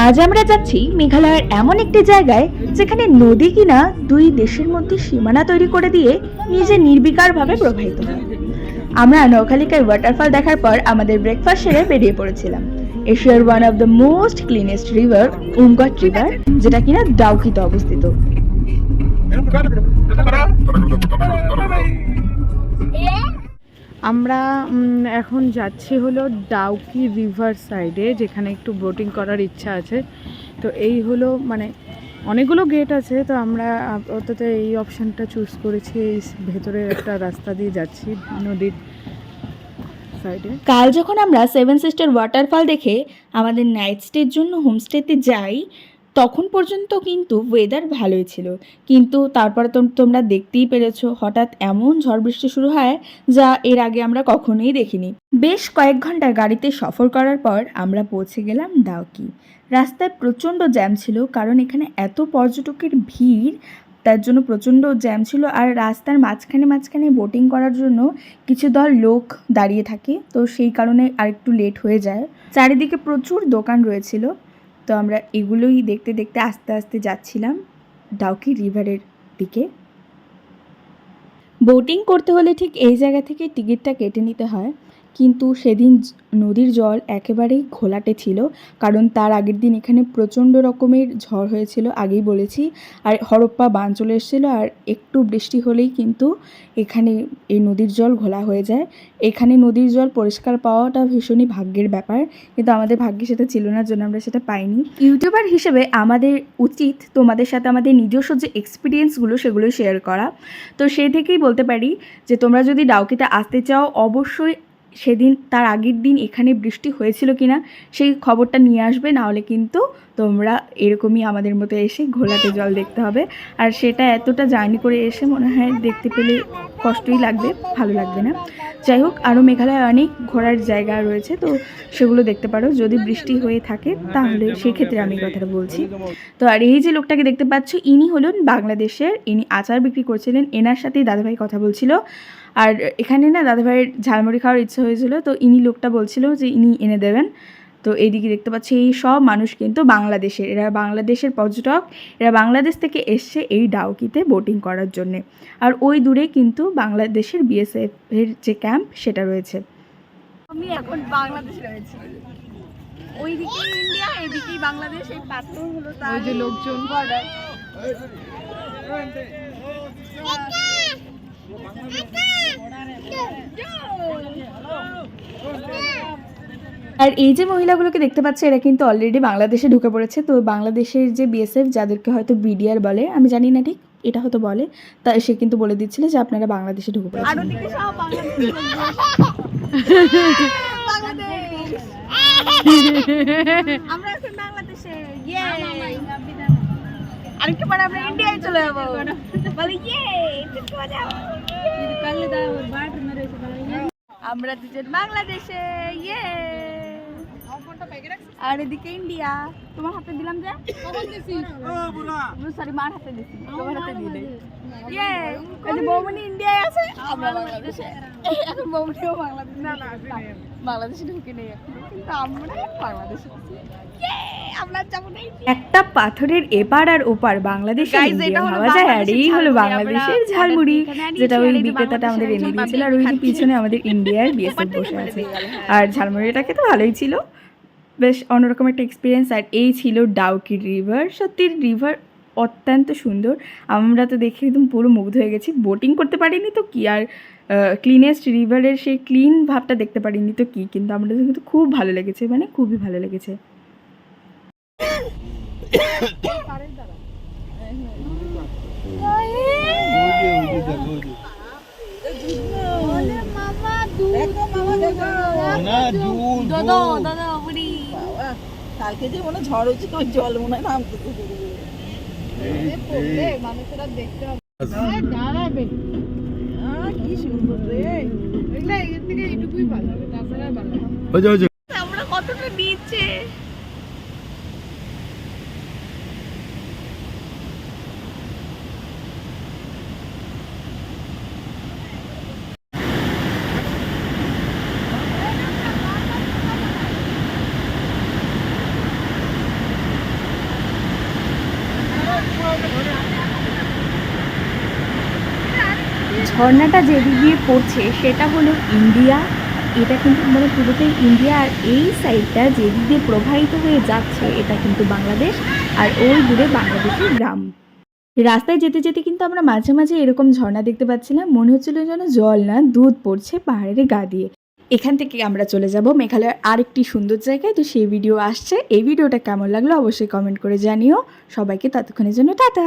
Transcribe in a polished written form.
আজ আমরা যাচ্ছি মেঘালয়ের এমন একটি জায়গায় যেখানে নদী কিনা দুই দেশের মধ্যে সীমানা তৈরি করে দিয়ে নিজে নির্বিকারভাবে প্রবাহিত হয়। আমরা নৌখালিকায় ওয়াটারফল দেখার পর আমাদের ব্রেকফাস্ট সেরে বেরিয়ে পড়েছিলাম এশিয়ার one of the most cleanest river Umngot river, যেটা কিনা ডাউকিতে অবস্থিত। আমরা এখন যাচ্ছি হলো ডাউকি রিভার সাইডে, যেখানে একটু বোটিং করার ইচ্ছা আছে। তো এই হলো মানে অনেকগুলো গেট আছে, তো আমরা আপাতত এই অপশানটা চুজ করেছি। এই ভেতরে একটা রাস্তা দিয়ে যাচ্ছি নদীর সাইডে। কাল যখন আমরা সেভেন সিস্টার ওয়াটারফল দেখে আমাদের নাইট স্টের জন্য হোমস্টেতে যাই, তখন পর্যন্ত কিন্তু ওয়েদার ভালোই ছিল, কিন্তু তারপরে তো তোমরা দেখতেই পেরেছো হঠাৎ এমন ঝড় বৃষ্টি শুরু হয় যা এর আগে আমরা কখনোই দেখিনি। বেশ কয়েক ঘন্টা গাড়িতে সফর করার পর আমরা পৌঁছে গেলাম ডাউকি। রাস্তায় প্রচণ্ড জ্যাম ছিল, কারণ এখানে এত পর্যটকের ভিড়, তার জন্য প্রচণ্ড জ্যাম ছিল। আর রাস্তার মাঝখানে মাঝখানে বোটিং করার জন্য কিছু দল লোক দাঁড়িয়ে থাকে, তো সেই কারণে আরেকটু লেট হয়ে যায়। চারিদিকে প্রচুর দোকান রয়েছিল, তো আমরা এগুলোই দেখতে দেখতে আস্তে আস্তে যাচ্ছিলাম ডাউকি রিভারের দিকে। বোটিং করতে হলে ঠিক এই জায়গা থেকে টিকিটটা কেটে নিতে হয়, কিন্তু সেদিন নদীর জল একেবারেই ঘোলাটে ছিল, কারণ তার আগের দিন এখানে প্রচণ্ড রকমের ঝড় হয়েছিল, আগেই বলেছি। আর হরপ্পা বান চলে এসেছিলো, আর একটু বৃষ্টি হলেই কিন্তু এখানে এই নদীর জল ঘোলা হয়ে যায়। এখানে নদীর জল পরিষ্কার পাওয়াটা ভীষণই ভাগ্যের ব্যাপার, কিন্তু আমাদের ভাগ্যে সেটা ছিল না, জন্য আমরা সেটা পাইনি। ইউটিউবার হিসেবে আমাদের উচিত তোমাদের সাথে আমাদের নিজস্ব যে এক্সপিরিয়েন্সগুলো সেগুলো শেয়ার করা। তো সেই থেকেই বলতে পারি যে তোমরা যদি ডাউকিতে আসতে চাও, অবশ্যই সেদিন তার আগের দিন এখানে বৃষ্টি হয়েছিল কিনা সেই খবরটা নিয়ে আসবে, নাহলে কিন্তু তোমরা এরকমই আমাদের মতো এসে ঘোলাটে জল দেখতে হবে। আর সেটা এতটা জার্নি করে এসে মনে হয় দেখতে পেলে কষ্টই লাগবে, ভালো লাগবে না। যাই হোক, আরও মেঘালয়ে অনেক ঘোরার জায়গা রয়েছে, তো সেগুলো দেখতে পারো যদি বৃষ্টি হয়ে থাকে, তাহলে সেক্ষেত্রে আমি কথাটা বলছি। তো আর এই যে লোকটাকে দেখতে পাচ্ছ, ইনি হলেন বাংলাদেশের, ইনি আচার বিক্রি করছিলেন। এনার সাথেই দাদাভাই কথা বলছিল। আর এখানে না দাদাভাইয়ের ঝালমুড়ি খাওয়ার ইচ্ছা হয়েছিল, তো ইনি লোকটা বলছিল যে ইনি এনে দেবেন। তো এইদিকে দেখতে পাচ্ছি এই সব মানুষ কিন্তু বাংলাদেশের, এরা বাংলাদেশের পর্যটক, এরা বাংলাদেশ থেকে এসছে এই ডাউকিতে বোটিং করার জন্যে। আর ওই দূরে কিন্তু বাংলাদেশের বিএসএফ এর যে ক্যাম্প সেটা রয়েছে। আমি এখন বাংলাদেশে রয়েছি, ওইদিকে ইন্ডিয়া, এদিকেই বাংলাদেশ। এই পাত্র হলো তার যে লোকজন বর্ডার। আর এই যে মহিলাগুলোকে দেখতে পাচ্ছে, এরা কিন্তু অলরেডি বাংলাদেশে ঢুকে পড়েছে। তো বাংলাদেশের যে বিএসএফ, যাদেরকে হয়তো বিডিআর বলে, আমি জানি না ঠিক, এটা হয়তো বলে, তা সে কিন্তু বলে দিচ্ছিল যে আপনারা বাংলাদেশে ঢুকে পড়েছেন। আর ওদিকে সব বাংলাদেশ। আমরা এখন বাংলাদেশে, ইয়ে। আরেকটু পরে আমরা ইন্ডিয়ায় চলে যাবো, বলে ইয়ে। আমরা দুজন বাংলাদেশে, ইয়ে। আর এদিকে ইন্ডিয়া। তোমার হাতে দিলাম যে, সরি মার হাতে দিছি, তোমার হাতে দিলে। ইয়ে, এই যে বৌমনি ইন্ডিয়ায় আছে, আমরা বাংলাদেশে। এখন বৌমনিও বাংলাদেশ, না না বাংলাদেশে ঢুকে নেই এখন, কিন্তু আমরা বাংলাদেশে আছি। আমরা যাবো না। একটা পাথরের এপার আর ওপার বাংলাদেশে Guys, এটা হলো ভাবা যায়, আর বাংলাদেশের এই হলো ঝালমুড়ি। বাংলাদেশের আমরা ঝালমুড়ি, এখানে আনিয়েছি, যেটা ওই আর এই যে বিক্রেতাটা আমাদের এনে বাংলাদেশের দিয়েছিল। আর ওই যে খাচ্ছি। পিছনে আমাদের ইন্ডিয়ার বিএসএফ বসে আছে। আর ঝালমুড়িটা খেতে ভালোই ছিল, বেশ অন্যরকম একটা এক্সপিরিয়েন্স। আর এই ছিল ডাউকি রিভার। সত্যি রিভার অত্যন্ত সুন্দর, আমরা তো দেখে একদম পুরো মুগ্ধ হয়ে গেছি। বোটিং করতে পারিনি তো কি, আর ক্লিনেস্ট রিভারের সেই ক্লিন ভাবটা দেখতে পারিনি তো কি, কিন্তু আমাদের কিন্তু খুব ভালো লেগেছে, মানে খুবই ভালো লেগেছে। কালকে যে মনে ঝড় হচ্ছে, ওই জল মনে হয় নামতে মানুষেরা দেখতে হবে, কি সুন্দর রে। এর থেকে এইটুকুই ভালো হবে, তাছাড়া ভালো হবে। আমরা কতটা নিচে। ঝর্ণাটা যেদিক দিয়ে পড়ছে সেটা হলো ইন্ডিয়া। এটা কিন্তু মানে পুরোটাই ইন্ডিয়া, আর এই সাইডটা যেদিক দিয়ে প্রবাহিত হয়ে যাচ্ছে এটা কিন্তু বাংলাদেশ, আর ওই দূরে বাংলাদেশের গ্রাম। রাস্তায় যেতে যেতে কিন্তু আমরা মাঝে মাঝে এরকম ঝর্ণা দেখতে পাচ্ছিলাম, মনে হচ্ছিল যেন জল না দুধ পড়ছে পাহাড়ের গা দিয়ে। এখান থেকে আমরা চলে যাব মেঘালয়ের আরেকটি সুন্দর জায়গায়, তো সেই ভিডিও আসছে। এই ভিডিওটা কেমন লাগলো অবশ্যই কমেন্ট করে জানিও। সবাইকে ততক্ষণের জন্য টাটা।